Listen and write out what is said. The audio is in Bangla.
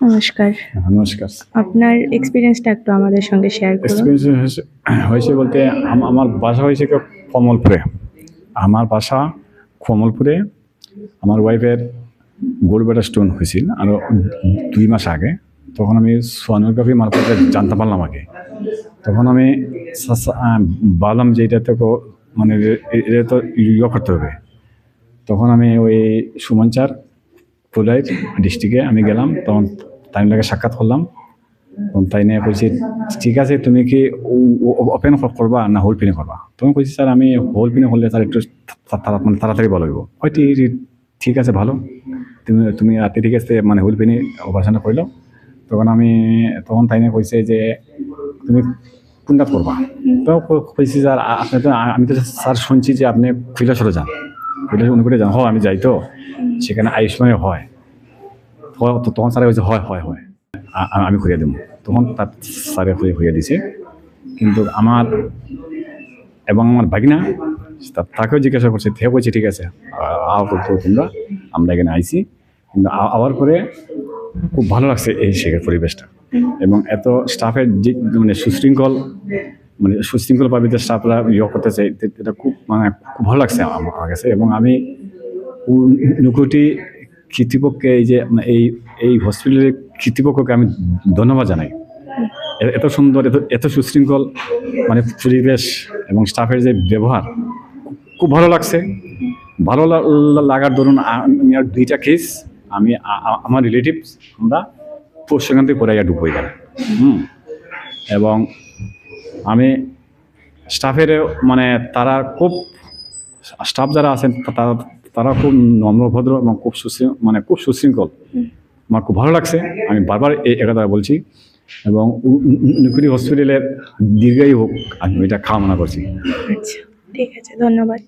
নমস্কার। নমস্কার। আপনার এক্সপেরিয়েন্সটা একটু আমাদের সঙ্গে শেয়ার করুন। এক্সপেরিয়েন্স হয়েছে বলতে আমার বাসা হয়েছে কমলপুরে। আমার বাসা কমলপুরে। আমার ওয়াইফের গরুবেটা স্টোন হয়েছিল আরও 2 মাস আগে। তখন আমি সোনোগ্রাফি মারফতে জানতে পারলাম আগে। তখন আমি ভাবলাম যে এটা তো মানে এটা তো করতে হবে। তখন আমি ওই সুমনচার কোলাইট ডিস্ট্রিক্টে আমি গেলাম। তখন তাই লাগে সাক্ষাৎ করলাম। তাই নিয়ে বলছি, ঠিক আছে তুমি কি ওপেন করবা না হোল পিনে করবা? তখন বলছি, স্যার আমি হোল পিনে করলে তার একটু মানে তাড়াতাড়ি ভালো হইব। হয়তো ঠিক আছে, ভালো, তুমি রাতে ঠিক আছে মানে হোল পিনে অপারেশনটা করলো। তখন তাই নিয়ে কইছে যে তুমি কোনটা করবা? তো কইছি, স্যার আপনি তো আমি তো স্যার শুনছি যে আপনি কৈলাসরে যান, কৈলাস অনুকূলে যান। আমি যাই তো, সেখানে আয়ুষ্মানে হয়। তখন স্যারে বলছে হয় হয় হয় আমি করিয়া দেবো। তখন তার স্যারে হইয়া দিছে। কিন্তু আমার এবং আমার ভাগিনা তাকেও জিজ্ঞাসা করছে, সে বলছে ঠিক আছে আও করতো তোমরা, আমরা এখানে আইছি। কিন্তু আওয়ার পরে খুব ভালো লাগছে এই শেখের পরিবেশটা। এবং এত স্টাফের যে মানে সুশৃঙ্খলভাবে যে স্টাফরা করতেছে, এটা খুব ভালো লাগছে আমার কাছে। এবং আমি ঊনকোটি কর্তৃপক্ষকে এই হসপিটালের কর্তৃপক্ষকে আমি ধন্যবাদ জানাই। এত সুন্দর, এত সুশৃঙ্খল পরিবেশ এবং স্টাফের যে ব্যবহার খুব ভালো লাগছে। ভালো লাগার ধরুন আমি আর 2টা কেস আমি আমার রিলেটিভস আমরা সেখান থেকে পড়াইয়া ঢুকবো এখানে। এবং আমি স্টাফের তারা খুব স্টাফ যারা আছেন তারা খুব নম্রভদ্র এবং খুব সুশৃঙ্খল। আমার খুব ভালো লাগছে। আমি বারবার এই কথা বলছি। এবং ঊনকোটি হসপিটালের দীর্ঘায়ু হোক আমি এটা কামনা করছি। আচ্ছা, ঠিক আছে, ধন্যবাদ।